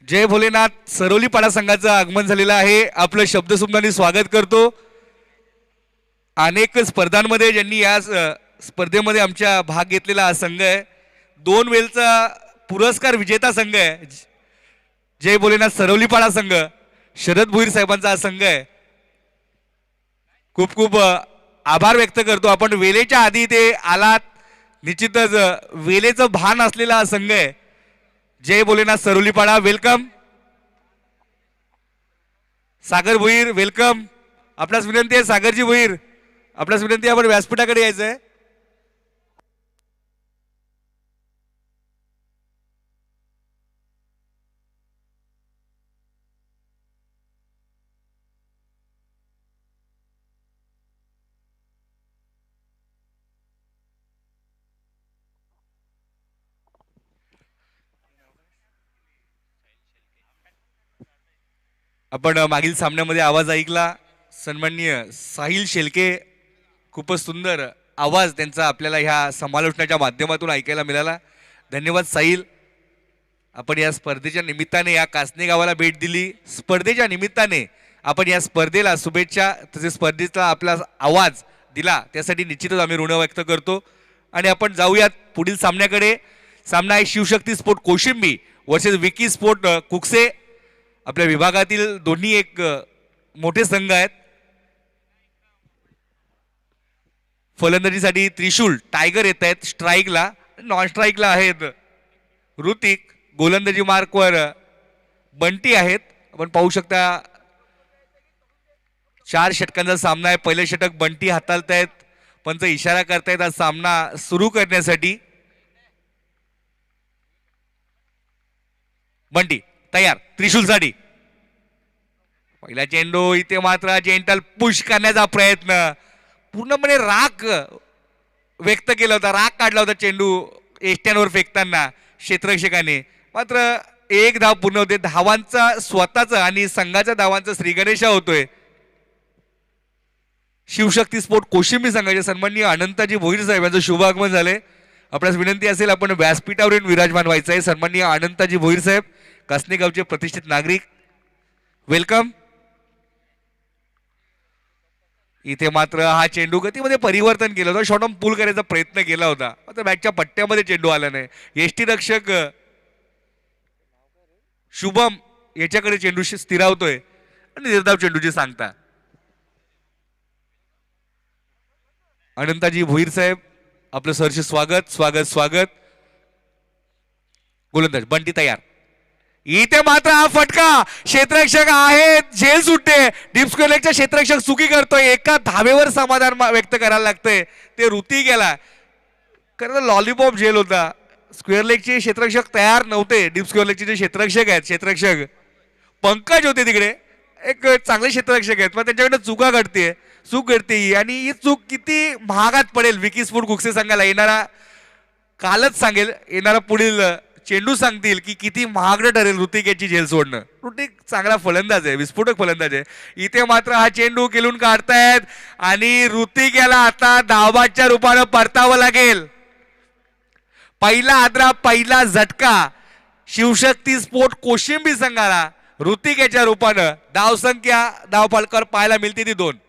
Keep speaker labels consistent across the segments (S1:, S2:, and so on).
S1: जय भोलेनाथ. सरोली पाडा संघाचं आगमन झालेलं आहे. आपलं शब्दसुमनाने स्वागत करतो. अनेक स्पर्धांमध्ये ज्यांनी या स्पर्धेमध्ये आमच्या भाग घेतलेला हा संघ आहे. 2 वेळचा पुरस्कार विजेता संघ आहे. जय भोलेनाथ सरोली पाडा संघ, शरद भोईर साहेबांचा हा संघ आहे. खूप खूप आभार व्यक्त करतो. आपण वेळेच्या आधी ते आलात. निश्चितच वेळेचं भान असलेला हा संघ आहे. जय भोलेनाथ सरोलीपाडा वेलकम. सागर भोईर वेलकम. आपल्यास विनंती आहे सागरजी भोईर, आपल्यास विनंती आहे आपण व्यासपीठाकडे यायचं आहे. आपण मागील सामन्यामध्ये आवाज ऐकला. सन्माननीय साहिल शेलके, खूपच सुंदर आवाज त्यांचा आपल्याला ह्या समालोचनाच्या माध्यमातून ऐकायला मिळाला. धन्यवाद साहिल. आपण या स्पर्धेच्या निमित्ताने या कासने गावाला भेट दिली. स्पर्धेच्या निमित्ताने आपण या स्पर्धेला शुभेच्छा तसेच स्पर्धेचा आपला आवाज दिला त्यासाठी निश्चितच आम्ही ऋण व्यक्त करतो. आणि आपण जाऊयात पुढील सामन्याकडे. सामना आहे Shivshakti sport Koshimbi versus Vicky sport Kukse. आपल्या विभागातील दोन्ही एक मोठे संघ आहेत. फलंदाजीसाठी त्रिशूल टायगर येत आहेत. स्ट्राईकला नॉन स्ट्राईकला आहेत ऋतिक. गोलंदाजी मार्कवर बंटी आहेत. आपण पाहू शकता 4 षटकांचा सामना आहे. पहिले षटक बंटी हाताळतायत, पंच इशारा करतायत हा सामना सुरू करण्यासाठी. बंटी तयार त्रिशूलसाठी. पहिला चेंडू इथे मात्र जेंटल पुश करण्याचा प्रयत्न. पूर्णपणे राग व्यक्त केला होता, राग काढला होता चेंडू एष्ट्यांवर फेकताना क्षेत्ररक्षकाने. मात्र एक धाव पूर्ण होते. धावांचा स्वतःचा आणि संघाच्या धावांचा श्रीगणेशा होतोय. शिवशक्ती स्पोर्ट कोशिंबी संघाचे सन्माननीय अनंताजी भोईर साहेब यांचं शुभ आगमन झाले. आपल्यास विनंती असेल आपण व्यासपीठावर येऊन विराजमान व्हायचं आहे. सन्माननीय अनंताजी भोईर साहेब, कासने गावचे प्रतिष्ठित नागरिक, वेलकम. इथे मात्र हा चेंडू गतीमध्ये परिवर्तन केलं होतं. शॉर्ट ऑन पूल करायचा प्रयत्न केला होता, मात्र बॅकच्या पट्ट्यामध्ये चेंडू आला नाही. एसटी रक्षक शुभम याच्याकडे चेंडू स्थिरावतोय आणि निर्धाव चेंडूची सांगता. अनंताजी भोईर साहेब, आपलं सरचे स्वागत स्वागत स्वागत. गोलंदाज बंटी तयार. इथे मात्र हा फटका क्षेत्ररक्षक आहेत, झेल सुटते. डीप स्क्वेअर लेगच्या क्षेत्ररक्षक चुकी करतोय. एका धावेवर समाधान व्यक्त करायला लागतंय. ते ऋती गेला. खरं लॉलीपॉप झेल होता. स्क्वेअर लेगचे क्षेत्ररक्षक तयार नव्हते. डीप स्क्वेअर लेगचे जे क्षेत्ररक्षक आहेत, क्षेत्ररक्षक पंकज होते तिकडे, एक चांगले क्षेत्ररक्षक आहेत, पण त्यांच्याकडे चुका घडते, चूक घडते. आणि ही चूक किती महागात पडेल विकी स्पोर्ट कुकसे संघाला. येणारा कालच सांगेल, येणारा पुढील चेंडू सांगतील की किती महागडं ठरेल ऋतिक याची झेल सोडणं. ऋतिक चांगला फलंदाज आहे, विस्फोटक फलंदाज आहे. इथे मात्र हा चेंडू केलून काढतायत आणि ऋतिक याला आता धावबादच्या रूपानं परतावं लागेल. पहिला आदरा, पहिला झटका शिवशक्ती स्पोर्ट कोशिंबी संघाला ऋतिक याच्या रूपानं. धावसंख्या धावफलकावर पाहायला मिळते ती 2.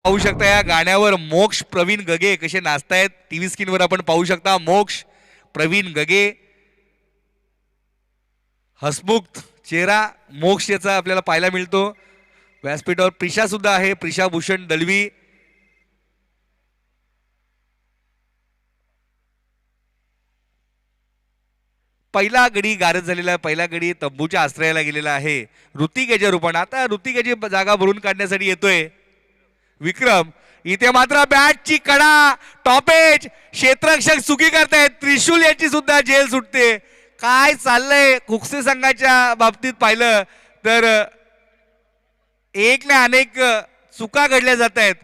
S1: पाहू शकता या गाण्यावर मोक्ष प्रवीण गगे कसे नाचतायत. टीव्ही स्क्रीनवर आपण पाहू शकता मोक्ष प्रवीण गगे, हसमुख चेहरा मोक्ष याचा आपल्याला पाहायला मिळतो. व्यासपीठावर प्रिशा सुद्धा आहे, प्रिशा भूषण दलवी. पहिला गडी गारद झालेला आहे. पहिला गडी तंबूच्या आश्रयाला गेलेला आहे ऋतिक याच्या रूपाने. आता ऋतिक याची जागा भरून काढण्यासाठी येतोय विक्रम. इथे मात्र बॅटची कडा, टॉपेज, क्षेत्ररक्षक चुकी करतायत. त्रिशूल याची सुद्धा जेल सुटते. काय चाललंय कुकसे संघाच्या बाबतीत पाहिलं तर एक ना अनेक चुका घडल्या जात आहेत.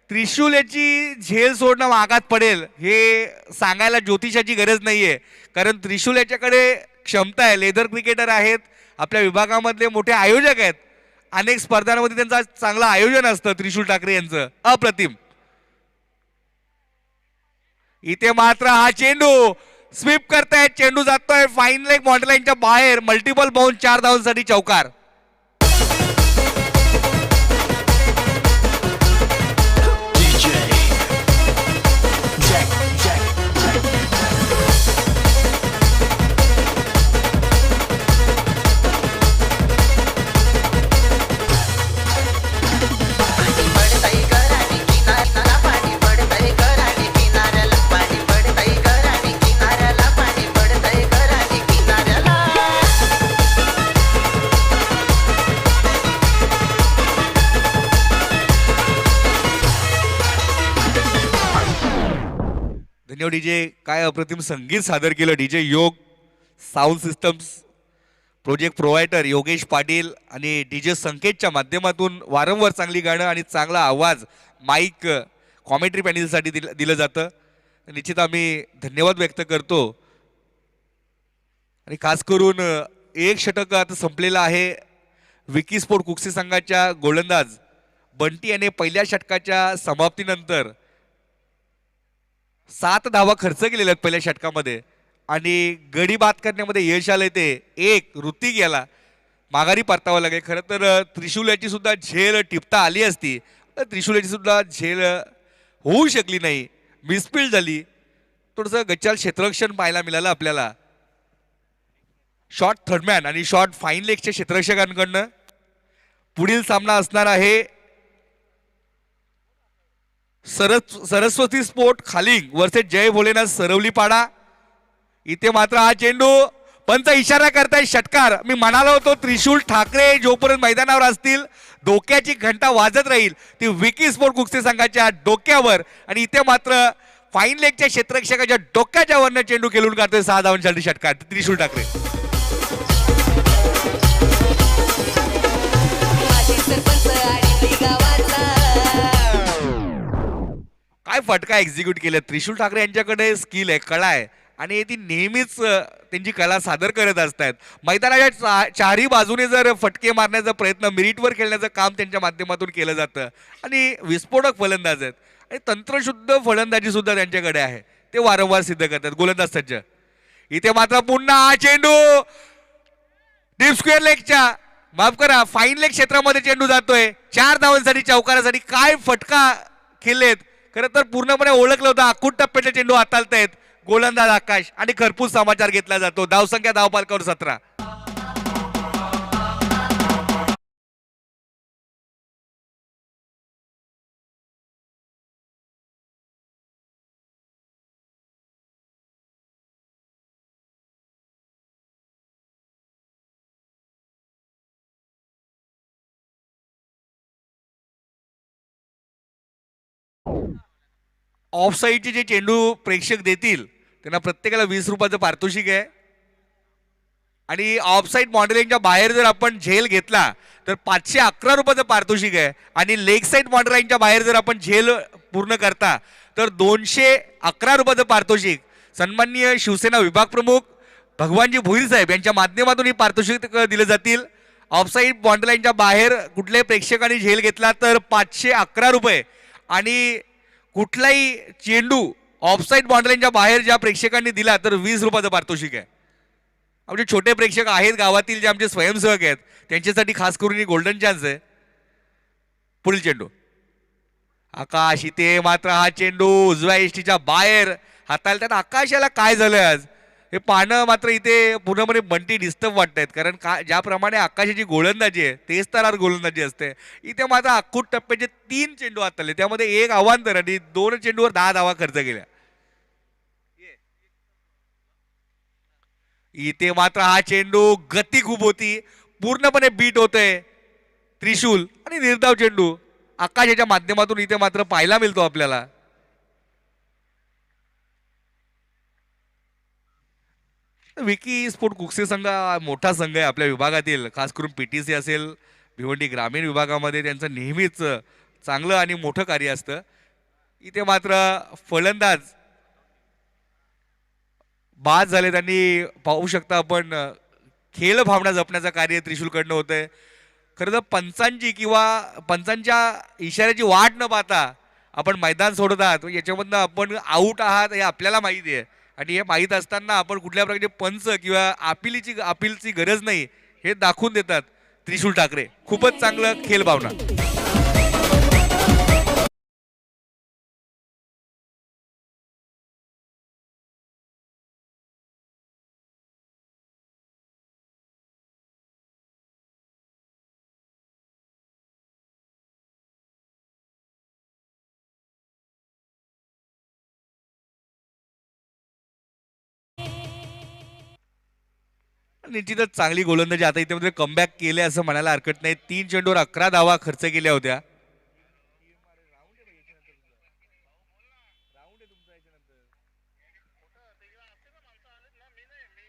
S1: त्रिशूल याची झेल सोडणं मागात पडेल हे सांगायला ज्योतिषाची गरज नाहीये, कारण त्रिशूल याच्याकडे क्षमता आहे. लेदर क्रिकेटर आहेत, आपल्या विभागामधले मोठे आयोजक आहेत, अनेक स्पर्धांमध्ये त्यांचं चांगलं आयोजन असतं. त्रिशूल ठाकरे यांचं अप्रतिम. इथे मात्र हा चेंडू स्वीप करतायत, चेंडू जातोय फाईन लेग बॉन्डलाईनच्या बाहेर. मल्टिपल बाउंड 4 धावांसाठी चौकार. धन्यवाद डीजे. काय अप्रतिम संगीत सादर केलं डीजे योग. Sound systems project provider Yogesh Patil आणि डीजे संकेतच्या माध्यमातून वारंवार चांगली गाणं आणि चांगला आवाज माईक कॉमेंट्री पॅनलसाठी दिलं जातं. निश्चित आम्ही धन्यवाद व्यक्त करतो. आणि खास करून एक षटक आता संपलेलं आहे. विकी स्पोर्ट कुक्सी संघाच्या गोलंदाज बंटी याने पहिल्या षटकाच्या समाप्तीनंतर 7 धावा खर्च केलेल्या आहेत पहिल्या षटकामध्ये आणि गडी बाद करण्यामध्ये यश आलंय. ते एक ऋतिक याला माघारी परतावं लागेल. खरं तर त्रिशूल याची सुद्धा झेल टिपता आली असती, त्रिशूल याची सुद्धा झेल होऊ शकली नाही, मिसफील्ड झाली. थोडंसं गच्चाल क्षेत्ररक्षण पाहायला मिळालं आपल्याला. शॉर्ट थर्डमॅन आणि शॉर्ट फाईन लेगच्या क्षेत्ररक्षकांकडनं. पुढील सामना असणार आहे सरस्वती स्पोर्ट खालिंग वर्सेस जय भोलेनाथ सरवलीपाडा. इथे मात्र हा चेंडू पंच इशारा करताय षटकार. मी म्हणालो होतो त्रिशूल ठाकरे जोपर्यंत मैदानावर असतील डोक्याची घंटा वाजत राहील ती विकी स्पोर्ट कुस्ती संघाच्या डोक्यावर. आणि इथे मात्र फाईन लेगच्या क्षेत्ररक्षकाच्या डोक्याच्या वरनं चेंडू खेळून काढतोय 6 धावांसाठी षटकार त्रिशूल ठाकरे. काय फटका एक्झिक्यूट केलं. त्रिशूल ठाकरे यांच्याकडे स्किल आहे, कला आहे आणि ती नेहमीच त्यांची कला सादर करत असतात. मैदानाच्या चारही बाजूने जर फटके मारण्याचा प्रयत्न मिरिटवर खेळण्याचं काम त्यांच्या माध्यमातून केलं जातं. आणि विस्फोटक फलंदाज आहेत आणि तंत्रशुद्ध फलंदाजी सुद्धा त्यांच्याकडे आहे, ते वारंवार सिद्ध करतात गोलंदाज सज्ज. इथे मात्र पुन्हा हा चेंडू डीप स्क्वेअर लेगच्या माफ करा फाईन लेग क्षेत्रामध्ये चेंडू जातोय 4 धावांसाठी चौकारासाठी. काय फटका खेळलेत. खरं तर पूर्णपणे ओळखलं होतं. आखूट टप्प्याचे चेंडू हाताळतायत गोलंदाज आकाश आणि खरपूस समाचार घेतला जातो. धावसंख्या धावपालकावर 17. ऑफ साईडचे जे चेंडू प्रेक्षक देतील त्यांना प्रत्येकाला 20 रुपयाचं पारितोषिक आहे. आणि ऑफ साईड बॉन्डलाईनच्या बाहेर जर आपण झेल घेतला तर 511 रुपयाचं पारितोषिक आहे. आणि लेग साईड बॉन्डलाईनच्या बाहेर जर आपण झेल पूर्ण करता तर 211 रुपयाचं पारितोषिक. सन्माननीय शिवसेना विभाग प्रमुख भगवानजी भोईर साहेब यांच्या माध्यमातून ही पारितोषिक दिले जातील. ऑफसाईड बॉन्डलाईनच्या बाहेर कुठल्याही प्रेक्षकांनी झेल घेतला तर 511 रुपये आणि कुठलाही चेंडू ऑफसाईड बॉन्डलाईनच्या बाहेर ज्या प्रेक्षकांनी दिला तर 20 रुपयाचं पारितोषिक आहे. आमचे छोटे प्रेक्षक आहेत गावातील जे आमचे स्वयंसेवक आहेत त्यांच्यासाठी खास करून ही गोल्डन चान्स आहे. पुढील चेंडू आकाश. इथे मात्र हा चेंडू उजव्या एसटीच्या बाहेर हाताळतात. आकाशाला काय झालंय आज हे पाहणं मात्र इथे पूर्णपणे बंटी डिस्टर्ब वाटतायत. कारण ज्याप्रमाणे आकाशाची गोलंदाजी आहे तेच तर गोलंदाजी असते. इथे मात्र आखूट टप्प्याचे 3 चेंडू हाताळले, त्यामध्ये एक अवांतर आणि 2 चेंडूवर 10 धावा खर्च केल्या. इथे मात्र हा चेंडू गती खूप होती, पूर्णपणे बीट होतोय त्रिशूल आणि निर्धाव चेंडू आकाशाच्या माध्यमातून इथे मात्र पाहायला मिळतो आपल्याला. विकी स्पोर्ट कुस्ती संघ मोठा संघ आहे आपल्या विभागातील. खास करून पीटीसी असेल भिवंडी ग्रामीण विभागामध्ये त्यांचं नेहमीच चांगलं आणि मोठं कार्य असतं. इथे मात्र फलंदाज बाद झाले. त्यांनी पाहू शकता आपण खेळ भावना जपण्याचं कार्य त्रिशूलकडनं होतंय. खरं तर पंचांची किंवा पंचांच्या इशाऱ्याची वाट न पाहता आपण मैदान सोडत आहात. याच्यामधनं आपण आऊट आहात हे आपल्याला माहिती आहे आणि हे माहीत असताना आपण कुठल्या प्रकारचे पंच किंवा अपीलची गरज नाही हे दाखवून देतात त्रिशूल ठाकरे. खूपच चांगलं खेळ भावना. निश्चितच चांगली गोलंदाजी आता इथे मध्ये कमबॅक केले असं म्हणायला हरकत नाही. 3 चेंडूवर 11 धावा खर्च केल्या होत्या.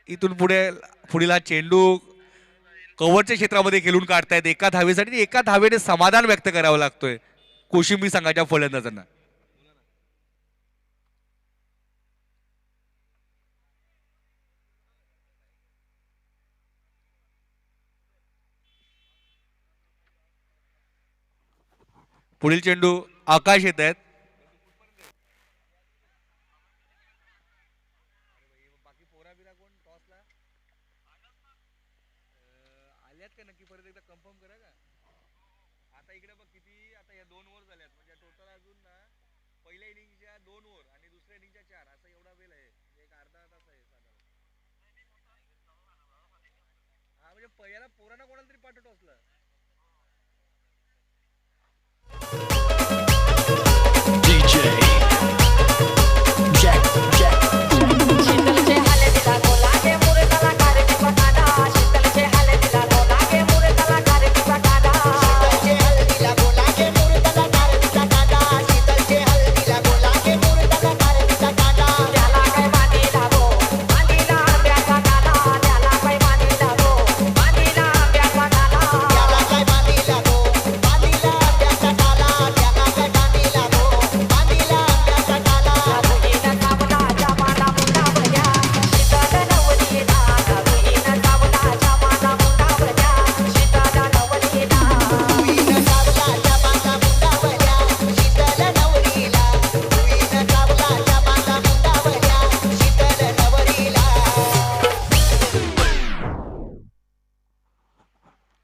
S1: इथून पुढील हा चेंडू कव्हरच्या क्षेत्रामध्ये खेळून काढतायत एका धावेसाठी. एका धावेने समाधान व्यक्त करावं लागतोय कोशिंबी संघाच्या फलंदाजांना. पुढील चेंडू आकाश येत आहेत.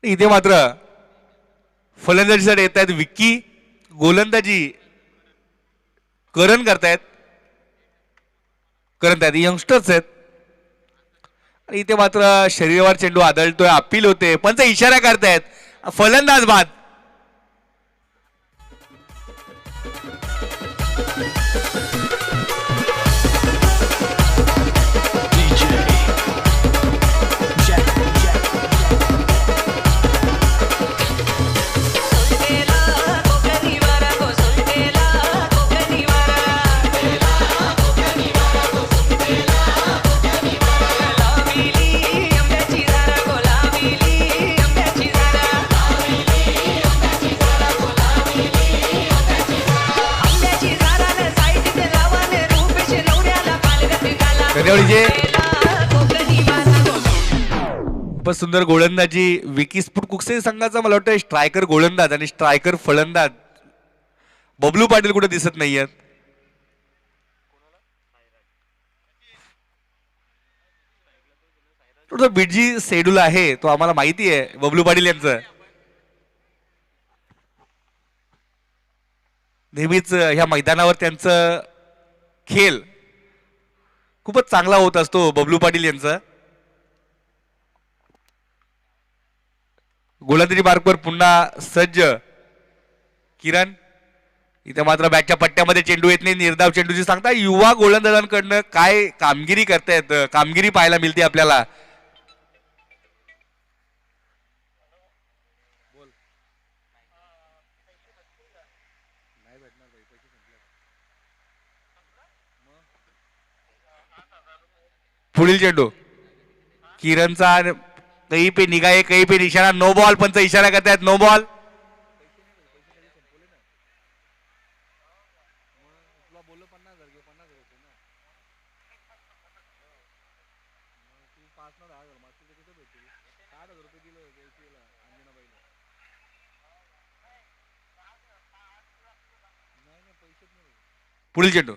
S1: इथे मात्र फलंदाजीसाठी येत आहेत विक्की. गोलंदाजी करण करतायत यंगस्टर्स आहेत. आणि इथे मात्र शरीरावर चेंडू आदळतोय. अपील होते पंच इशारा करतायत. फलंदाज बाद. खूपच सुंदर गोलंदाजी विकी स्फुट कुकसे संघाचा. मला वाटतं स्ट्रायकर गोलंदाज आणि स्ट्रायकर फलंदाज बबलू पाटील कुठे दिसत नाहीयेत. थोडं बिटजी शेड्यूल आहे तो आम्हाला माहिती आहे बबलू पाटील यांचं. नेहमीच ह्या मैदानावर त्यांचं खेळ खूपच चांगला होत असतो बबलू पाटील यांचा. गोलंदाजी मार्कवर पुन्हा सज्ज किरण. इथे मात्र बॅटच्या पट्ट्यामध्ये चेंडू येत नाही. निर्धाव चेंडूची सांगता युवा गोलंदाजांकडनं काय कामगिरी करतायत, कामगिरी पाहायला मिळते आपल्याला. पुढील चेंडू किरणचा कहीं पे निगाह है, कहीं पे इशारा. No ball. पंच इशारा करतायत नो बॉल. पुढील चेंडू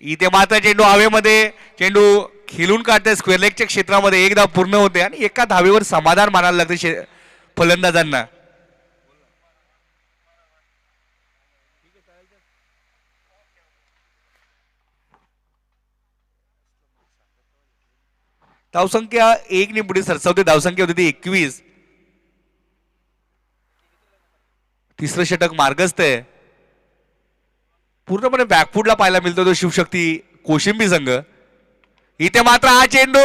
S1: इथे मात्र चेंडू हवेमध्ये, चेंडू खेळून काढते स्क्वेअर लेगच्या क्षेत्रामध्ये, एक धाव पूर्ण होते आणि एका धावेवर समाधान मानायला लागते फलंदाजांना. धावसंख्या एक ने पुढे सरसावते. धावसंख्या होती ती 21. तिसरं षटक मार्गस्थ आहे. पूर्णपणे बॅकफुटला पाहायला मिळतो तो शिवशक्ती कोशिंबी संघ. इथे मात्र हा चेंडू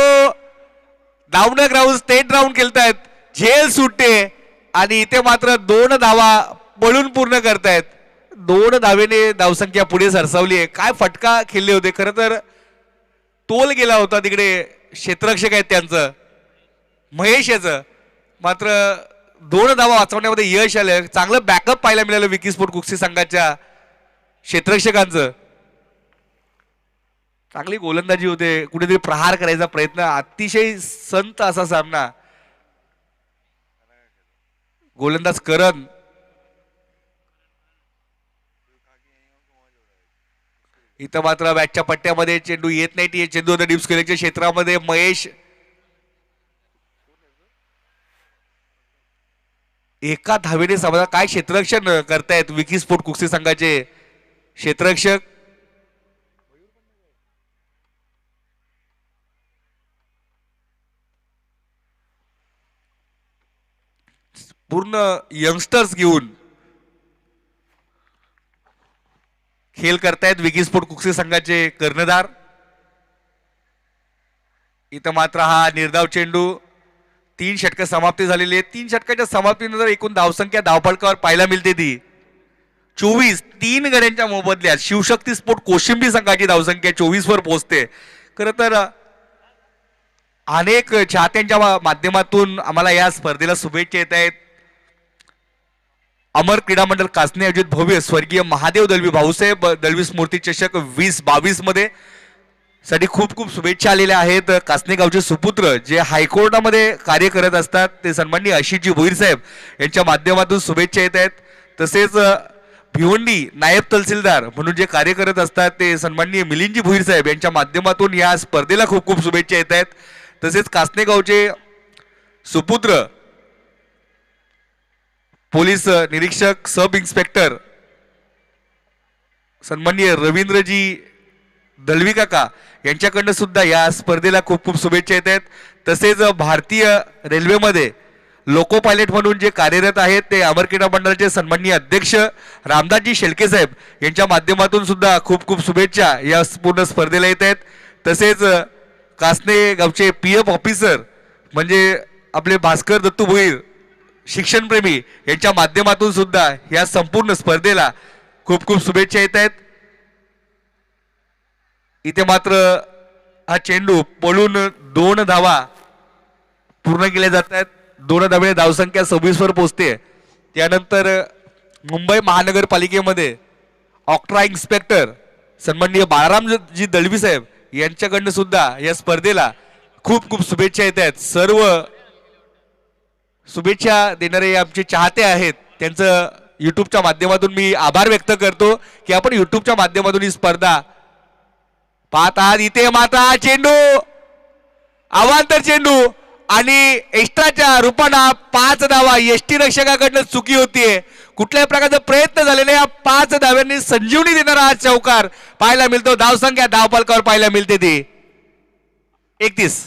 S1: डाऊन ग्राउंड स्टेट राऊंड खेळतायत, झेल सुटते आणि इथे मात्र 2 धावा पळून पूर्ण करतायत. 2 धावेने धावसंख्या पुढे सरसावली आहे. काय फटका खेळले होते, खरं तर तोल गेला होता तिकडे. क्षेत्ररक्षक आहेत त्यांचं महेश याचं, मात्र 2 धावा वाचवण्यामध्ये यश आलं. चांगलं बॅकअप पाहायला मिळालं विकी स्पोर्ट कुस्ती संघाच्या क्षेत्ररक्षकांचं. चांगली गोलंदाजी होते, कुठेतरी प्रहार करायचा प्रयत्न. अतिशय संत असा सामना गोलंदाज करण. इथं मात्र बॅटच्या पट्ट्यामध्ये चेंडू येत नाही. चेंडू होता डीप स्क्वेअरच्या क्षेत्रामध्ये. महेश एका धावेने समाधान. काय क्षेत्ररक्षण करतायत विकी स्पोर्ट कुस्ती संघाचे क्षेत्ररक्षक. पूर्ण यंगस्टर्स घेऊन खेळ करतायत विकी स्पोर्ट कुस्ती संघाचे कर्णधार. इथं मात्र हा निर्धाव चेंडू. 3 षटकं समाप्ती झालेली आहे. 3 षटकाच्या समाप्तीनंतर एकूण धावसंख्या धावफलकावर पाहायला मिळते ती 24. 3 गड्यांच्या मोबदल्यात शिवशक्ती स्पोर्ट कोशिंबी संघाची धावसंख्या 24 वर पोहोचते. खरं तर अनेक चाहत्यांच्या माध्यमातून आम्हाला या स्पर्धेला शुभेच्छा येत आहेत. अमर क्रीडा मंडळ कासने आयोजित भव्य स्वर्गीय महादेव दळवी भाऊसाहेब दळवी स्मृती चषक 2022 मध्ये साठी खूप खूप शुभेच्छा आलेल्या आहेत. कासने गावचे सुपुत्र जे हायकोर्टामध्ये कार्य करत असतात ते सन्माननीय आशिषजी भोईर साहेब यांच्या माध्यमातून शुभेच्छा येत आहेत. तसेच भिवंडी नायब तहसीलदार म्हणून जे कार्य करत असतात ते सन्माननीय मिलिंदजी भोईर साहेब यांच्या माध्यमातून या स्पर्धेला खूप खूप शुभेच्छा येत आहेत. तसेच कासने गावचे सुपुत्र पोलीस निरीक्षक सब इन्स्पेक्टर सन्माननीय रवींद्रजी दळवी काका यांच्याकडनं सुद्धा या स्पर्धेला खूप खूप शुभेच्छा येत आहेत. तसेच भारतीय रेल्वेमध्ये लोको पायलट म्हणून जे कार्यरत आहेत ते अमर क्रीडा मंडळाचे सन्माननीय अध्यक्ष रामदासजी शेळके साहेब यांच्या माध्यमातून सुद्धा खूप खूप शुभेच्छा या पूर्ण स्पर्धेला येत आहेत. तसेच कासने गावचे PF ऑफिसर म्हणजे आपले भास्कर दत्तू भोईर शिक्षणप्रेमी यांच्या माध्यमातून सुद्धा या संपूर्ण स्पर्धेला खूप खूप शुभेच्छा येत आहेत. इथे मात्र हा चेंडू पळून 2 धावा पूर्ण केल्या जात आहेत. 2 धावेने धावसंख्या 26 वर पोहोचते. त्यानंतर मुंबई महानगरपालिकेमध्ये ऑक्ट्रा इन्स्पेक्टर सन्माननीय बाळारामजी दळवी साहेब यांच्याकडनं सुद्धा या स्पर्धेला खूप खूप शुभेच्छा येत आहेत. सर्व शुभेच्छा देणारे आमचे चाहते आहेत त्यांचं युट्यूबच्या माध्यमातून मी आभार व्यक्त करतो की आपण युट्यूबच्या माध्यमातून ही स्पर्धा पाहत आहात. इथे मात्र चेंडू अवांतर चेंडू आणि एक्स्ट्राच्या रूपाने 5 धावा यष्टी रक्षकाकडनं चुकी होतीये. कुठल्याही प्रकारचा प्रयत्न झालेला या 5 धाव्यांनी संजीवनी देणारा हा चौकार पाहायला मिळतो. धावसंख्या धावफलकावर पाहायला मिळते ती 31.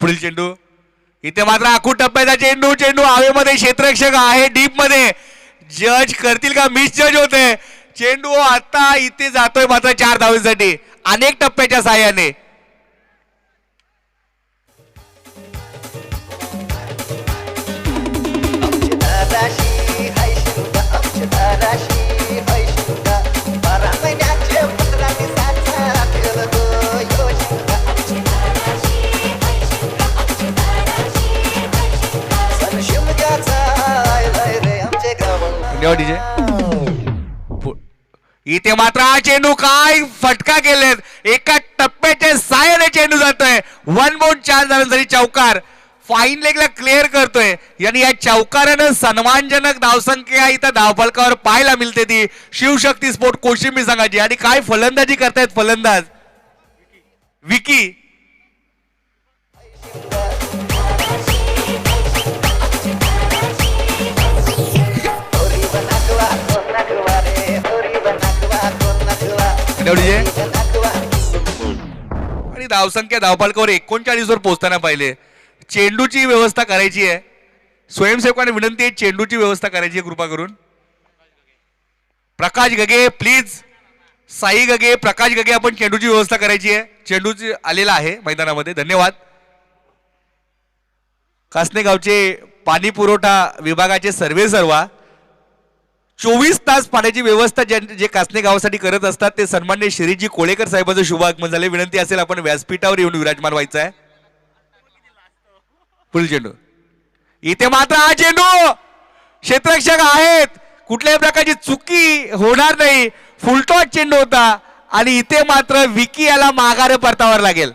S1: पुढील चेंडू इथे मात्र आखूड टप्प्याचा चेंडू. चेंडू हवेमध्ये क्षेत्ररक्षक आहे डीप मध्ये. जज करतील का मिस जज होते. चेंडू आता इथे जातोय मात्र 4 धावांसाठी अनेक टप्प्याच्या साहाय्याने. धन्यवाद डीजे. इथे मात्र हा चेंडू काय फटका केलेत, एका टप्प्याच्या साह्याने चेंडू जातोय. 1 बॉल 4 धावांसाठी चौकार फाईन लेगला क्लिअर करतोय. आणि या चौकारानं सन्मानजनक धावसंख्या इथं धावफलकावर पाहायला मिळते ती शिवशक्ती स्पोर्ट कोशिंबी संघाची. आणि काय फलंदाजी करतायत फलंदाज विकी. आणि धावसंख्या धावफलकावर 39 वर पोहोचताना पाहिले. चेंडूची व्यवस्था करायची आहे. स्वयंसेवकांना विनंती आहे चेंडूची व्यवस्था करायची आहे कृपा करून. प्रकाश गगे प्लीज, साई गगे, प्रकाश गगे, आपण चेंडूची व्यवस्था करायची आहे. चेंडूची आलेला आहे मैदानामध्ये. धन्यवाद. कासने गावचे पाणी पुरवठा विभागाचे सर्वेसर्वा 24 तास पाण्याची व्यवस्था जे कासने गावासाठी करत असतात ते सन्मान्य श्रीजी कोळेकर साहेबांचं शुभ आगमन झाले. विनंती असेल आपण व्यासपीठावर येऊन विराजमान व्हायचं आहे. फुल चेंडू. इथे मात्र हा चेंडू क्षेत्ररक्षक आहेत, कुठल्याही प्रकारची चुकी होणार नाही. फुलटॉस चेंडू होता आणि इथे मात्र विकी याला माघार परतावर लागेल.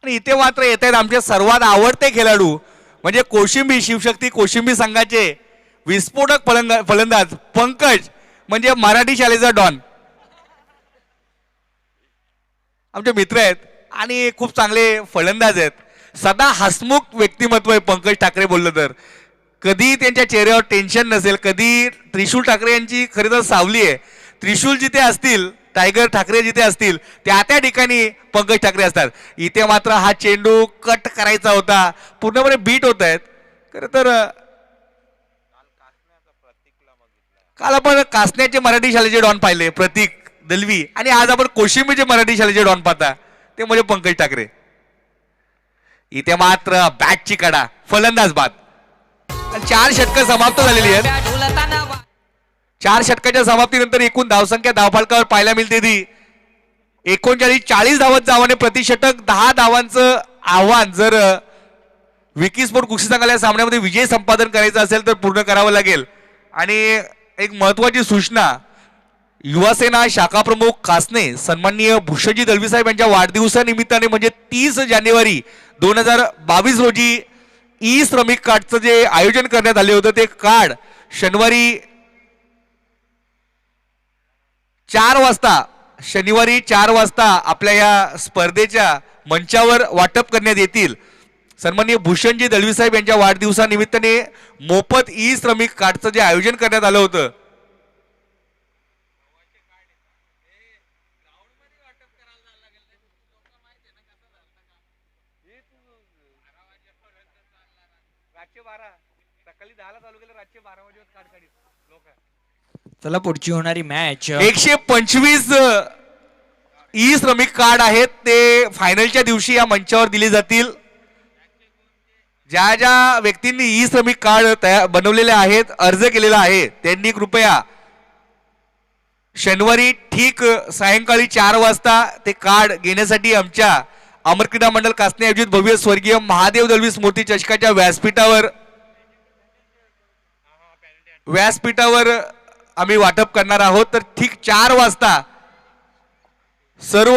S1: आणि इथे मात्र येत आहेत आमचे सर्वात आवडते खेळाडू म्हणजे कोशिंबी शिवशक्ती कोशिंबी संघाचे विस्फोटक फलंदाज पंकज, म्हणजे मराठी शाळेचा डॉन. आमचे मित्र आहेत आणि खूप चांगले फलंदाज आहेत. सदा हसमुख व्यक्तिमत्व आहे पंकज ठाकरे बोललं तर. कधी त्यांच्या चेहऱ्यावर टेन्शन नसेल. कधी त्रिशूल ठाकरे यांची खरी तर सावली आहे. त्रिशूल जिथे असतील, टायगर ठाकरे जिथे असतील त्या त्या ठिकाणी पंकज ठाकरे असतात. इथे मात्र हा चेंडू कट करायचा होता, पूर्णपणे बीट होत आहेत. खरं तर काल आपण कासण्याचे मराठी शाळेचे डॉन पाहिले प्रतीक दलवी, आणि आज आपण कोशिंबीचे मराठी शाळेचे डॉन पाहता ते म्हणजे पंकज ठाकरे. इथे मात्र बॅटची कडा, फलंदाज बाद. 4 षटकं समाप्त झालेली आहेत. 4 षटकाच्या समाप्तीनंतर एकूण धावसंख्या धावफलकावर पाहायला मिळते ती 39-40 धावांचं आव्हान आहे. प्रति षटक 10 धावांचं आव्हान जर विकी स्पोर्ट कुक्षी संघाला या सामन्यामध्ये विजय संपादन करायचा असेल तर पूर्ण करावं लागेल. आणि एक महत्वाची सूचना, युवासेना शाखा प्रमुख कासने सन्माननीय भूषणजी दलवी साहेब यांच्या वाढदिवसानिमित्ताने म्हणजे 30 जानेवारी 2022 रोजी ई श्रमिक कार्डचं जे आयोजन करण्यात आले होतं ते कार्ड शनिवारी 4 वाजता आपल्या या स्पर्धेच्या मंचावर वाटप करण्यात येतील. सन्माननीय भूषणजी दलवी साहेब यांच्या वाढदिवसानिमित्ताने मोफत ई श्रमिक कार्डचं जे आयोजन करण्यात आलं होतं
S2: चला पुढची होणारी मॅच
S1: 125 ई श्रमिक कार्ड आहेत ते फायनलच्या दिवशी या मंचावर दिले जातील. ज्या ज्या व्यक्तींनी ई श्रमिक कार्ड बनवलेले आहेत, अर्ज केलेला आहे, त्यांनी कृपया शनिवारी ठीक सायंकाळी 4 वाजता ते कार्ड घेण्यासाठी आमच्या अमर क्रीडा मंडळ कासने आयोजित भव्य स्वर्गीय महादेव दलवी स्मृती चषकाच्या व्यासपीठावर आम्ही वाटप करणार आहोत. तर ठीक 4 वाजता सर्व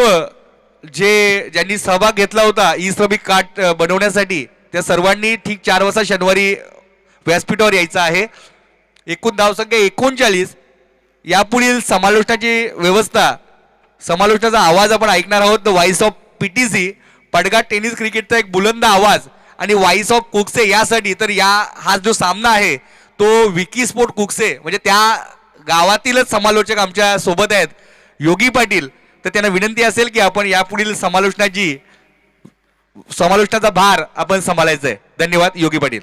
S1: ज्यांनी सहभाग घेतला होता ई श्रमिक कार्ड बनवण्यासाठी त्या सर्वांनी ठीक 4 वाजता शनिवारी व्यासपीठावर यायचं आहे. एकूण धावसंख्या 39. यापुढील समालोचनाची व्यवस्था, समालोचनाचा आवाज आपण ऐकणार आहोत. The voice of PTC Padga tennis क्रिकेटचा एक बुलंद आवाज आणि व्हॉइस ऑफ कुकसे यासाठी. तर हा जो सामना आहे तो विकी स्पोर्ट कुकसे म्हणजे त्या गावातीलच समालोचक आमच्या सोबत आहेत योगी पाटील. तर त्यांना विनंती असेल की आपण यापुढील समालोचनाचा भार आपण सांभाळायचा आहे. धन्यवाद योगी पाटील.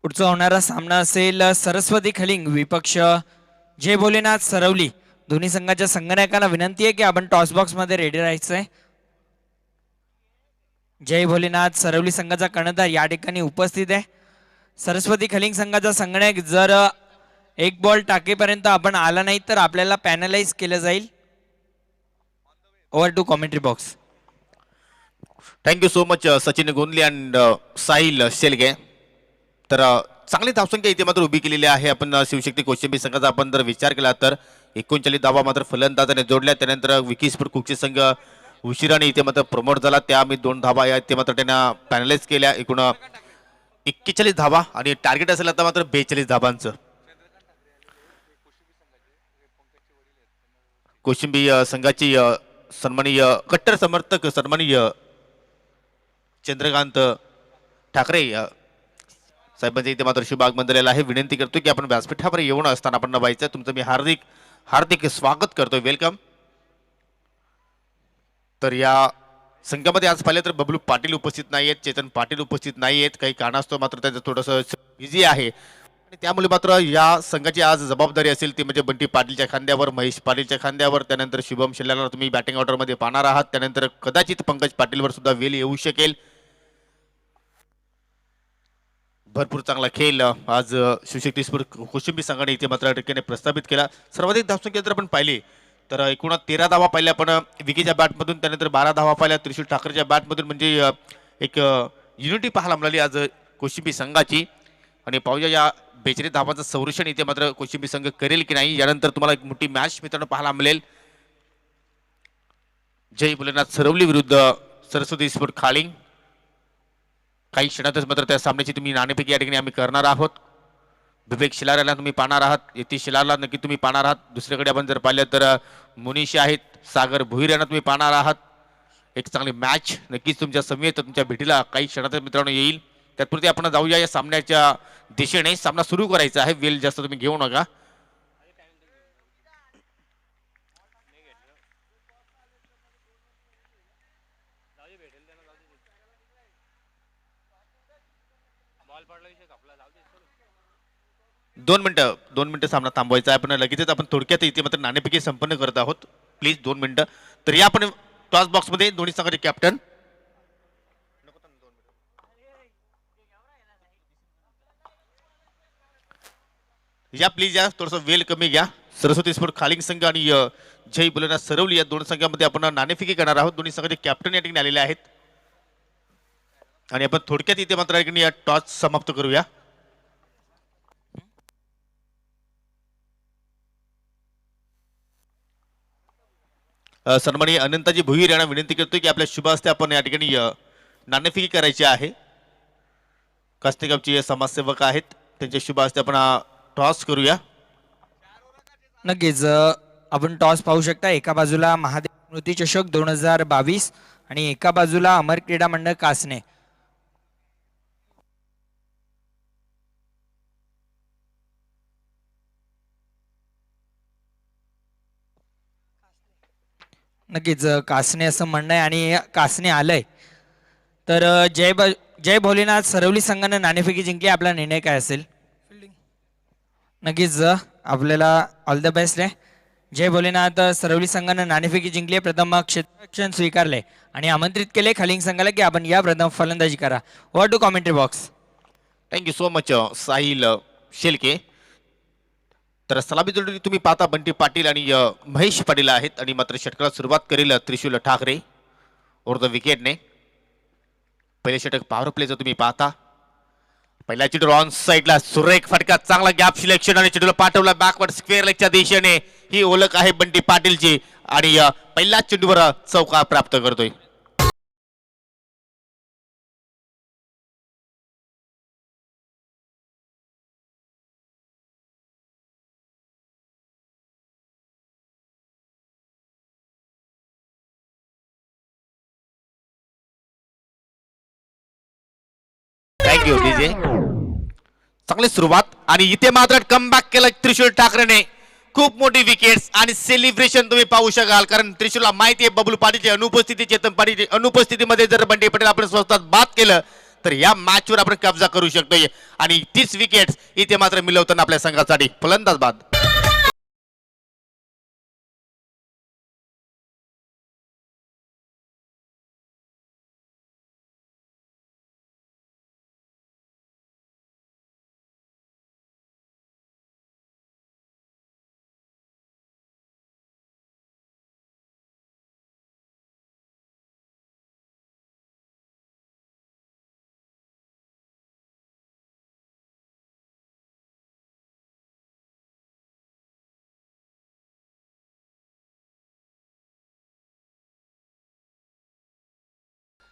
S2: पुढचा होणारा सामना असेल सरस्वती खलिंग विपक्ष जय भोलेनाथ सरवली. दोन्ही संघाच्या संघनायकांना विनंती आहे की आपण टॉस बॉक्स मध्ये रेडी राहायचंय. जय भोलेनाथ सरवली संघाचा कर्णधार या ठिकाणी उपस्थित आहे. सरस्वती खलिंग संघाचा संघनायक जर एक बॉल टाकेपर्यंत आपण आला नाही तर आपल्याला पॅनलाइज केलं जाईल. Over to commentary box.
S3: Thank you so much Sachin Gondle and Sahil Shelge. तर चांगली धावसंख्या इथे मात्र उभी केलेली आहे. आपण शिवशक्ती कोशिंबी संघाचा आपण जर विचार केला तर 39 धावा मात्र फलंदाजाने जोडल्या. त्यानंतर विकी स्पोर्ट कुकची संघ उशिराने इथे मात्र प्रमोट झाला. त्या मी 2 धावा या इथे मात्र त्यांना पॅनलाइज केल्या. एकूण 41 धावा आणि टार्गेट असेल आता मात्र 42 धावांचं. कोशिंबी संघाची सन्माननीय कट्टर समर्थक सन्माननीय चंद्रकांत ठाकरे साहेबांचे इथे मात्र शुभ आगमन झालेलं आहे. विनंती करतो की आपण व्यासपीठावर येऊन असताना आपण व्हायचं. तुमचं मी हार्दिक हार्दिक स्वागत करतोय. वेलकम. तर या संघामध्ये आज पाहिलं तर बबलू पाटील उपस्थित नाही आहेत, चेतन पाटील उपस्थित नाही आहेत. काही कारणास्तव मात्र त्याचं थोडंसं बिझी आहे आणि त्यामुळे मात्र या संघाची आज जबाबदारी असेल ती म्हणजे बंटी पाटीलच्या खांद्यावर, महेश पाटीलच्या खांद्यावर. त्यानंतर शुभम शेलारला तुम्ही बॅटिंग ऑर्डरमध्ये पाहणार आहात. त्यानंतर कदाचित पंकज पाटीलवर सुद्धा वेल येऊ शकेल. भरपूर चांगला खेळ आज शिवशक्ती स्पोर्ट कोशिंबी संघाने इथे मात्र टक्क्याने प्रस्थापित केला. सर्वाधिक धावसंख्या जर आपण पाहिली तर एकूण 13 धावा पाहिल्या आपण विकीच्या बॅटमधून. त्यानंतर 12 धावा पाहिल्या त्रिशूल ठाकरेच्या बॅटमधून. म्हणजे एक युनिटी पाहायला मिळाली आज कोशिंबी संघाची. आणि पाहूया या 42 धावांचं संरक्षण इथे मात्र कोशिंबी संघ करेल की नाही. यानंतर तुम्हाला एक मोठी मॅच मित्रांनो पाहायला मिळेल. जय भोलेनाथ सरवली विरुद्ध सरस्वती स्पोर्ट खालिंग. काही क्षणातच मात्र त्या सामन्याची तुम्ही नाणेफेकी या ठिकाणी आम्ही करणार आहोत. विवेक शिलाराला तुम्ही पाहणार आहात, यतीश शिलारला नक्की तुम्ही पाहणार आहात. दुसरीकडे आपण जर पाहिलं तर मुनीशी आहेत, सागर भोईर यांना तुम्ही पाहणार आहात. एक चांगली मॅच नक्कीच तुमच्या समेत तुमच्या भेटीला काही क्षणातच मित्रांनो येईल. त्यापुरती आपण जाऊया या सामन्याच्या दिशेने. सामना सुरू करायचा आहे. वेळ जास्त तुम्ही घेऊ नका. दोन मिनिटं सामना थांबवायचा आहे. आपण लगेचच आपण थोडक्यात इथे मात्र नाणेफेकी संपन्न करत आहोत. प्लीज 2 मिनिटं. तर या आपण टॉस बॉक्समध्ये दोन्ही संघाचे कॅप्टन या प्लीज या थोडंसं वेल कमी घ्या. सरस्वती स्पोर्ट खालिंग संघ आणि जय भोलेनाथ सरवली या दोन संघामध्ये आपण नाणेफेकी करणार आहोत. दोन्ही संघाचे कॅप्टन या ठिकाणी आलेले आहेत आणि आपण थोडक्यात इथे मात्र या ठिकाणी टॉस समाप्त करूया. सन्माननीय अनंताजी भोईर यांना विनंती करतोय की आपल्या शुभ हस्ते आपण या ठिकाणी नाणेफेकी करायची आहे. कास्तेगावचे समाजसेवक आहेत, त्यांच्या शुभ हस्ते आपण टॉस करूया.
S2: नक्कीच आपण टॉस पाहू शकता. एका बाजूला महादेव स्मृती चषक 2022 आणि एका बाजूला अमर क्रीडा मंडळ कासने. नक्कीच कासने असं म्हणणं आहे आणि कासने आलंय. तर जय भोलेनाथ सरवली संघानं नाणेफेकी जिंकली. आपला निर्णय काय असेल? नक्कीच आपल्याला ऑल द बेस्ट आहे. जय भोलेनाथ सरवली संघानं नाणेफेकी जिंकली. प्रथम क्षेत्ररक्षण स्वीकारले आणि आमंत्रित केले खालिंग संघाला की आपण या प्रथम फलंदाजी करा. Over to commentary box.
S3: Thank you so much Sahil Shelke. तर सलामी जोडी तुम्ही पाहता बंटी पाटील आणि महेश पाटील आहेत आणि मात्र षटकाला सुरुवात करेल त्रिशूल ठाकरे ओर द विकेटने. पहिले षटक पॉवर प्लेचं तुम्ही पाहता. पहिला चेंडू ऑन साईडला सुरेख फटका, चांगला गॅप सिलेक्शन आणि चेंडूला पाठवला बॅकवर्ड स्क्वेअर लेगच्या दिशेने. ही ओळख आहे बंटी पाटीलची आणि पहिल्याच चेंडूवर चौका प्राप्त करतोय. Thank you DJ. चांगली सुरुवात आणि इथे मात्र कमबॅक केलं त्रिशूल ठाकरेने. खूप मोठी विकेट्स आणि सेलिब्रेशन तुम्ही पाहू शकाल, कारण त्रिशूलला माहिती आहे बबलू पाटीलची अनुपस्थिती, चेतन पाटीलची अनुपस्थितीमध्ये जर बंटी पटेल आपण स्वतः बाद केलं तर या मॅचवर आपण कब्जा करू शकतोय. आणि तीच विकेट्स इथे मात्र मिळवताना आपल्या संघासाठी फलंदाज बाद.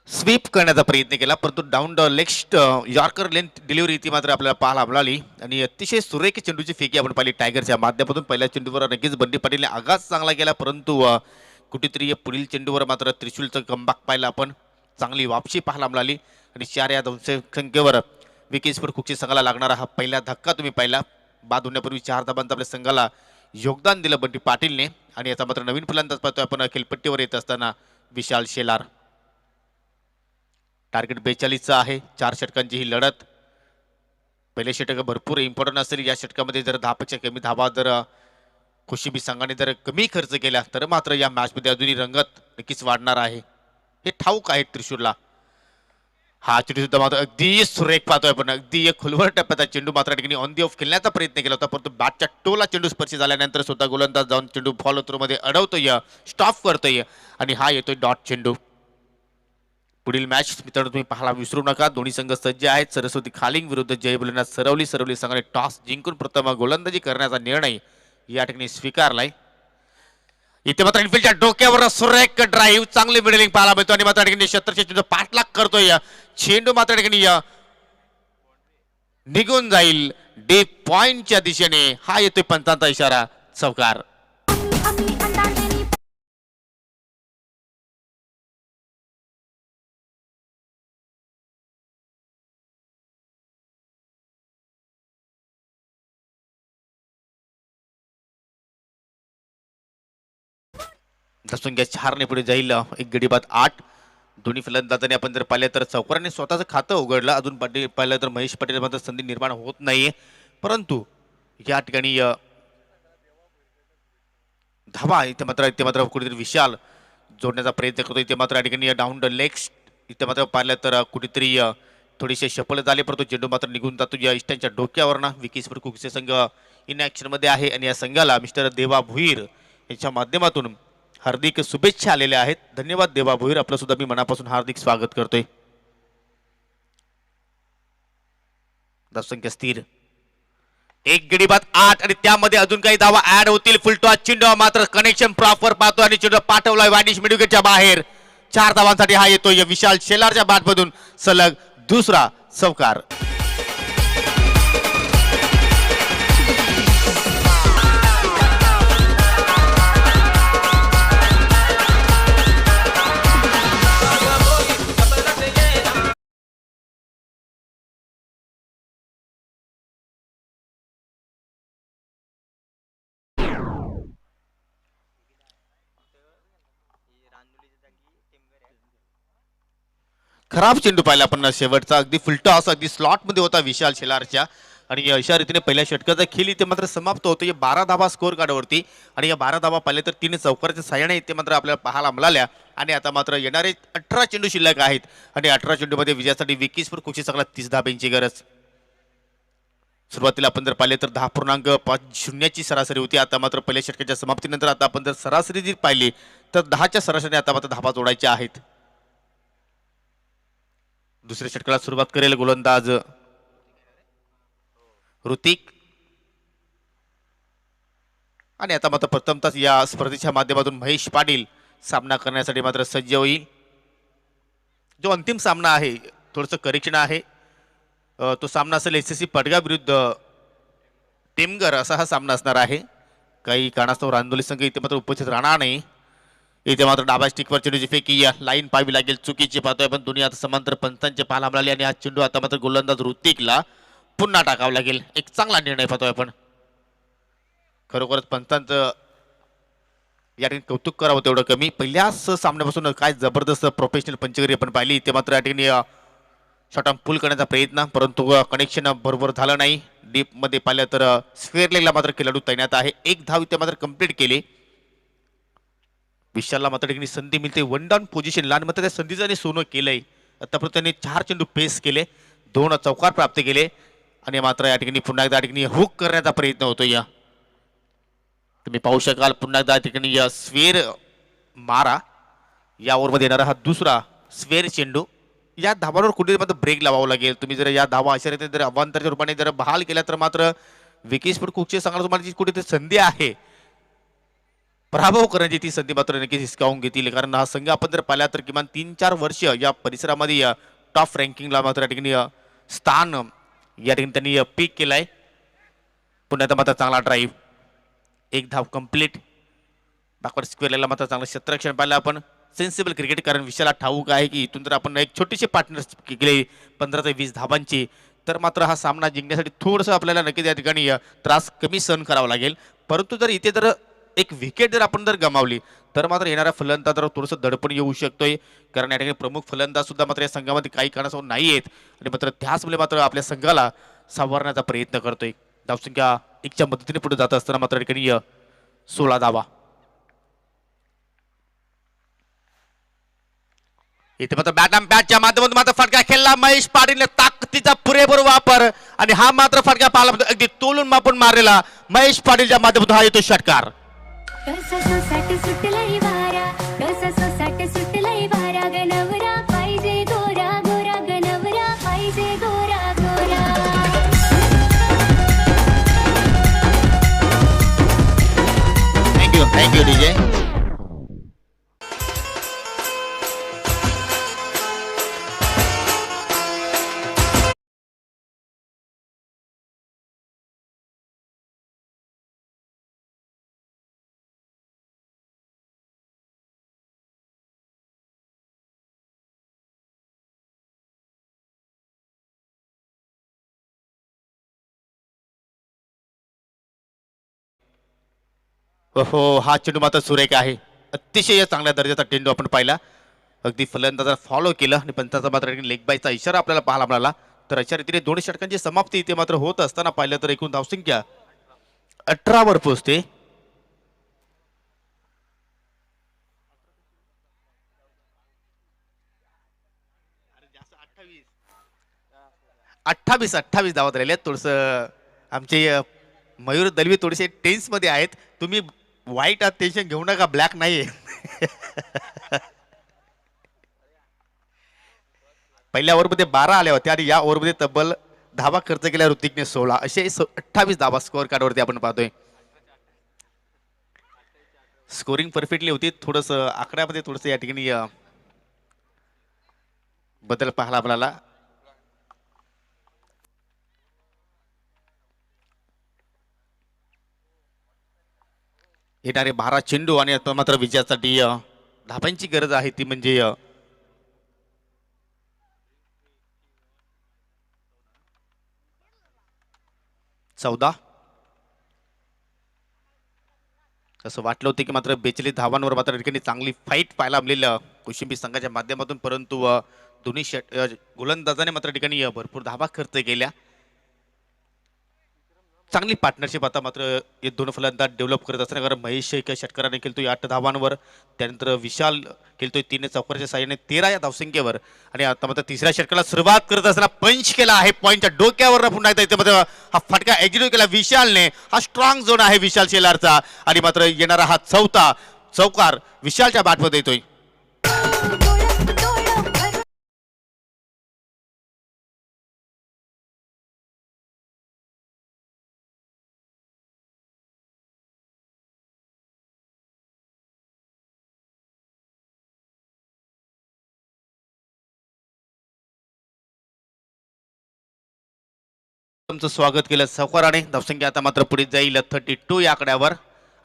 S3: स्वीप करण्याचा प्रयत्न केला, परंतु down the leg yorker length delivery ती मात्र आपल्याला पाहायला मिळाली आणि अतिशय सुरेख चेंडूची फेकी आपण पाहिली टायगरच्या माध्यमातून. पहिल्या चेंडूवर नक्कीच बंडी पाटीलने आघात चांगला केला, परंतु कुठेतरी पुढील चेंडूवर मात्र त्रिशूलचं कमबॅक पाहिलं आपण. चांगली वापसी पाहायला मिळाली आणि 4 या संख्येवर विकेट्सवर कुकचे संघाला लागणारा हा पहिला धक्का तुम्ही पाहिला. बाद होण्यापूर्वी 4 धाबांचा आपल्या संघाला योगदान दिलं बंटी पाटीलने आणि आता मात्र नवीन फलंदाज पाहतोय आपण खेळपट्टीवर येत असताना विशाल शेलार. टार्गेट 42चं आहे. 4 षटकांची ही लढत. पहिले षटक भरपूर इम्पॉर्टंट असेल. या षटकामध्ये जर 10पेक्षा कमी धावा जर खुशीबी संघाने जर कमी खर्च केला तर मात्र या मॅचमध्ये अजूनही रंगत नक्कीच वाढणार आहे, हे ठाऊक आहे त्रिशूरला. हा चेंडू सुद्धा मात्र अगदी सुरेख पाहतोय आपण. अगदी एक खोलवर टप्प्याचा चेंडू मात्र ठिकाणी ऑन दी ऑफ खेळण्याचा प्रयत्न केला होता, परंतु बॅटच्या टोला चेंडू स्पर्श झाल्यानंतर स्वतः गोलंदाज जाऊन चेंडू फॉलो थ्रो मध्ये अडवतोय, स्टॉप करतोय आणि हा येतोय डॉट चेंडू. पुढील मॅच मित्रांनो तुम्ही पाहायला विसरू नका. दोन्ही संघ सज्ज आहेत. सरस्वती खालिंग विरुद्ध जय भोलेनाथ सरवली. सरवली संघाने टॉस जिंकून प्रथम गोलंदाजी करण्याचा निर्णय या ठिकाणी स्वीकारलाय. इथे मात्र इनफिल्डच्या डोक्यावर सुरेख ड्राईव्ह, चांगली मिडलिंग पाहायला मिळतो आणि मात्र ठिकाणी 76 चेंडू पाठलाग करतोय. चेंडू मात्र ठिकाणी निघून जाईल डीप पॉइंटच्या दिशेने. हा येतोय पंचांचा इशारा, चौकार. दसुंग्या 4 पुढे जाईल. एक गडी बाद 8. दोन्ही फलंदाजांनी आपण जर पाहिलं तर चौकाराने स्वतःचं खातं उघडलं. अजून पाहिलं तर महेश पटेल मात्र संधी निर्माण होत नाहीये, परंतु या ठिकाणी धावा इथे मात्र कुठेतरी विशाल जोडण्याचा प्रयत्न करतो. इथे मात्र या ठिकाणी डाऊन द लेग्स इथे मात्र पाहिलं तर कुठेतरी थोडीसे सफल झाले, परंतु चेंडू मात्र निघून जातो या इष्टांच्या डोक्यावरनं. विकेट्सवर कुकचे संघ इन ऍक्शन मध्ये आहे आणि या संघाला मिस्टर देवा भुईर यांच्या माध्यमातून हार्दिक शुभेच्छा आलेल्या आहेत. धन्यवाद देवा भोईर, आपलं सुद्धा मी मनापासून हार्दिक स्वागत करतोय. धावसंख्या स्थिर. एक गडी बाद 8 आणि त्यामध्ये अजून काही धावा ऍड होतील. फुलटॉस चेंडू मात्र कनेक्शन प्रॉपर पाहतो आणि चेंडू पाठवलाय वॅनिश मिडविकेटच्या बाहेर. 4 धावांसाठी हा येतोय विशाल शेलारच्या बॅटमधून सलग दुसरा चौकार. खराब चेंडू पाहिला आपण शेवटचा. अगदी फुलटॉस अगदी स्लॉट मध्ये होता विशाल शेलारच्या आणि अशा रीतीने पहिल्या षटकाचा खेळ इथे मात्र समाप्त होतो. या 12 धावा स्कोर कार्डवरती आणि या 12 धावा पाहिले तर 3 चौकाराच्या साह्याने इथे मात्र आपल्याला पाहायला मिळाल्या आणि आता मात्र येणारे 18 चेंडू शिल्लक आहेत आणि 18 चेंडूमध्ये विजयासाठी विकेट्सवर कुठे सगळा 30 धाब्यांची गरज. सुरुवातीला आपण जर पाहिले तर 10.50 सरासरी होती. आता मात्र पहिल्या षटकाच्या समाप्तीनंतर आता आपण जर सरासरी जर पाहिली तर 10च्या सरासरीने आता मात्र धाबा जोडायच्या आहेत. दुसऱ्या षटकाला सुरुवात करेल गोलंदाज ऋतिक आणि आता मात्र प्रथमतः या स्पर्धेच्या माध्यमातून महेश पाटील सामना करण्यासाठी मात्र सज्ज होईल. जो अंतिम सामना आहे थोडंसं करेक्शन आहे, तो सामना असेल एसएससी पडगा विरुद्ध टेमगर असा हा सामना असणार आहे. काही कारणास्तव रांदोली संघ इथे मात्र उपस्थित राहणार नाही. इथे मात्र डाबा स्टिकवर चेंडूची फेकी या लाईन पाहावी लागेल, चुकीची पाहतोय पण दोन्ही आता समांतर पंचांचे पाहायला मिळाले आणि हा चेंडू आता मात्र गोलंदाज ऋतिकला पुन्हा टाकावा लागेल. एक चांगला निर्णय पाहतोय आपण. खरोखरच पंचांचं या ठिकाणी कौतुक करावं तेवढं कमी. पहिल्याच सामन्यापासून काय जबरदस्त प्रोफेशनल पंचगिरी आपण पाहिली. इथे मात्र या ठिकाणी शॉर्ट आर्म पुल करण्याचा प्रयत्न, परंतु कनेक्शन बरोबर झालं नाही. डीप मध्ये पाहिलं तर स्क्वेअर लेगला मात्र खेळाडू तैनात आहे. एक धाव इथे मात्र कंप्लीट केली. विशालला मात्र ठिकाणी संधी मिळते वन डाऊन पोझिशनला आणि मात्र त्या संधीचं सोनं केलंय. आतापर्यंत त्यांनी 4 चेंडू पेस केले, 2 चौकार प्राप्त केले आणि मात्र या ठिकाणी पुन्हा एकदा ठिकाणी हुक करण्याचा प्रयत्न होतो. या तुम्ही पाहू शकाल पुन्हा एकदा ठिकाणी या स्वेर मारा या ओव्हरमध्ये येणारा हा दुसरा स्वेर चेंडू. या धावांवर कुठे मात्र ब्रेक लावावं लागेल. तुम्ही जर या धावा अशा रीतीने जर अवांतरच्या रूपाने जर बहाल केल्या तर मात्र विकेट्सवर कुकचे सांगणार तुम्हाला जी कुठे संधी आहे पराभव करण्याची ती संधी मात्र नक्कीच हिसकावून घेतील, कारण हा संघ आपण जर पाहिला तर किमान 3-4 वर्ष या परिसरामध्ये टॉप रँकिंगला मात्र या ठिकाणी स्थान या ठिकाणी त्यांनी पीक केलाय. पुन्हा मात्र चांगला ड्राईव्ह, एक धाव कंप्लीट. बॅकवर्ड स्क्वेअरला मात्र चांगलं क्षेत्ररक्षण पाहिलं आपण. सेन्सिबल क्रिकेट, कारण विषयाला ठाऊक आहे की इथून जर आपण एक छोटीशी पार्टनरशिप केली 15 ते 20 धावांची, तर मात्र हा सामना जिंकण्यासाठी थोडंसं आपल्याला नक्कीच या ठिकाणी त्रास कमी सहन करावा लागेल. परंतु जर इथे जर एक विकेट जर आपण जर गमावली तर मात्र येणाऱ्या फलंदाजावर थोडंसं दडपण येऊ शकतोय, कारण या ठिकाणी प्रमुख फलंदाज सुद्धा मात्र या संघामध्ये काही कारणास्तव नाही आहेत आणि मात्र त्याचमुळे मात्र आपल्या संघाला सावरण्याचा प्रयत्न करतोय. धावसंख्या 1च्या मदतीने पुढे जात असताना मात्र या ठिकाणी 16 धावा. इथे मात्र बॅट अँड बॅटच्या माध्यमातून मात्र फटका खेळला महेश पाटीलने, ताकदीचा पुरेपूर वापर आणि हा मात्र फटका पाहिला अगदी तोलून मापून मारलेला महेश पाटीलच्या माध्यमातून हा येतो षटकार. Thank you DJ. हो, हा चेंडू मात्र सुरेख आहे. अतिशय चांगल्या दर्जाचा चेंडू आपण पाहिला. अगदी फलंदाजाला फॉलो केलं आणि पंचाचा मात्र लेग बायचा इशारा आपल्याला पाहायला मिळाला. तर अशा रीतीने दोन्ही षटकांची समाप्ती इथे मात्र होत असताना पाहिलं तर एकूण धावसंख्या 18 वर पोहोचते. अठ्ठावीस धावत राहिले. थोडस आमचे मयूर दलवी थोडेसे टेन्स मध्ये आहेत. तुम्ही वाईट टेन्शन घेऊ नका, ब्लॅक नाहीये. पहिल्या ओव्हरमध्ये 12 आल्या होत्या आणि या ओव्हरमध्ये तब्बल धावा खर्च केल्या ऋतिकने 16, असे 28 धावा स्कोअर कार्डवरती आपण पाहतोय. स्कोरिंग परफेक्टली होती. थोडस आकड्यामध्ये थोडस या ठिकाणी बदल पाहायला आपल्याला. येणारे 12 चेंडू आणि आता मात्र विजयासाठी धाबांची गरज आहे, ती म्हणजे 14. असं वाटलं होतं की मात्र 42 धावांवर मात्र ठिकाणी चांगली फाईट पाहायला मिळेल कुशिंबी संघाच्या माध्यमातून, परंतु दोन्ही गोलंदाजाने मात्र ठिकाणी भरपूर धावा खर्च केल्या. चांगली पार्टनरशिप आता मात्र हे दोन फलंदाज डेव्हलप करत असताना, कारण महेश एका षटकाराने केलतोय 8 धावांवर, त्यानंतर विशाल केलतोय 3 चौकाराच्या साहाय्याने 13 या धावसंख्येवर, आणि आता मात्र तिसऱ्या षटकाला सुरुवात करत असताना पंच केला आहे पॉईंटच्या डोक्यावर पुन्हा एकदा इथे मात्र हा फटका एक्झिक्यूट केला विशालने. हा स्ट्रॉंग झोन आहे विशाल शेलारचा आणि मात्र येणारा हा चौथा चौकार विशालच्या बॅटमध्ये येतोय. तुमचं स्वागत केलं सावकाराने. धावसंख्या आता मात्र पुढे जाईल 32 या आकड्यावर,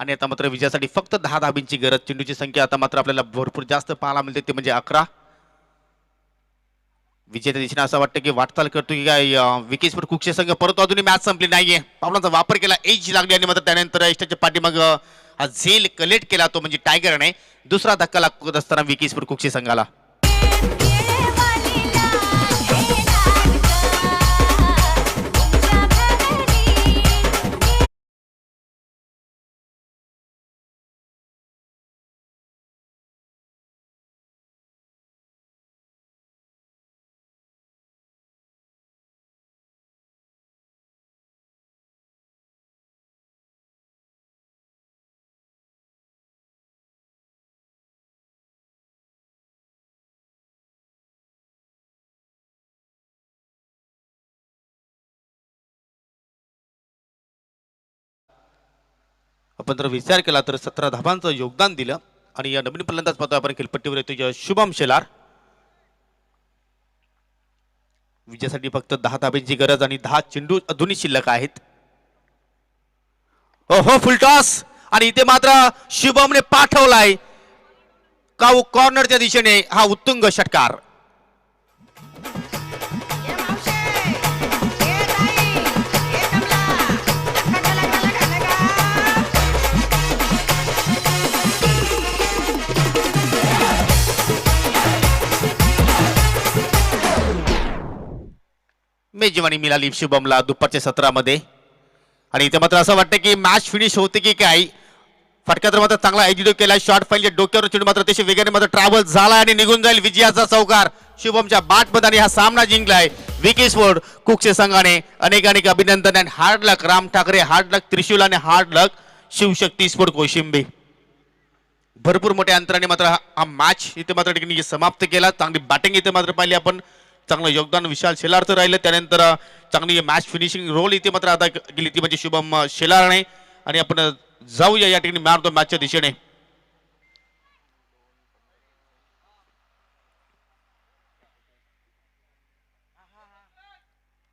S3: आणि आता मात्र विजयासाठी फक्त 10 धाबींची गरज. चेंडूची संख्या आता मात्र आपल्याला भरपूर जास्त पाहायला मिळते, ते म्हणजे 11. विजयाच्या दिशेने असं वाटतं की वाटचाल करतो की काय विकेसवर कुक्षे संघ, परंतु अजूनही मॅच संपली नाहीये. पावलांचा वापर केला, एज लागली आणि मात्र त्यानंतर एस्टाच्या पाठीमाग हा झेल कलेक्ट केला, तो म्हणजे टायगरने. दुसरा धक्का लागत असताना विकेसवर कुक्षे संघाला. आपण जर विचार केला तर 17 धावांचं योगदान दिलं आणि या नवीन फलंदाज पाहतोय आपण खेळपट्टीवर येतो शुभम शेलार. विजयासाठी फक्त 10 धाब्यांची गरज आणि 10 चेंडू अजूनही शिल्लक आहेत. हो फुलटॉस आणि इथे मात्र शुभमने पाठवलाय काऊ कॉर्नरच्या दिशेने हा उत्तुंग षटकार. मेजवानी मिळाली शुभमला दुपारच्या सत्रामध्ये आणि इथे मात्र असं वाटतं की मॅच फिनिश होते की काय. फटका तर मात्र चांगला एक्झिक्यूट केला. शॉर्ट फाईलच्या डोक्यावर चेंडू मात्र त्याचे वेगाने मात्र ट्रॅव्हल झाला आणि निघून जाईल विजयाचा चौकार. शुभमच्या बॅटमध्ये हा सामना जिंकलाय विकी स्पोर्ट कुकचे संघाने. अनेक अभिनंदन आणि हार्ड लक राम ठाकरे, हार्ड लक त्रिशूल आणि हार्ड लक शिवशक्ती स्पोर्ट कोशिंबे. भरपूर मोठ्या अंतराने मात्र हा मॅच इथे मात्र ठिकाणी समाप्त केला. चांगली बॅटिंग इथे मात्र पाहिली आपण. चांगलं योगदान विशाल शेलारचं राहिलं. त्यानंतर चांगली मॅच फिनिशिंग रोल इथे मात्र अदा केली ती म्हणजे शुभम शेलारने. आणि आपण जाऊया या ठिकाणी मॅन ऑफ द मॅचच्या दिशेने.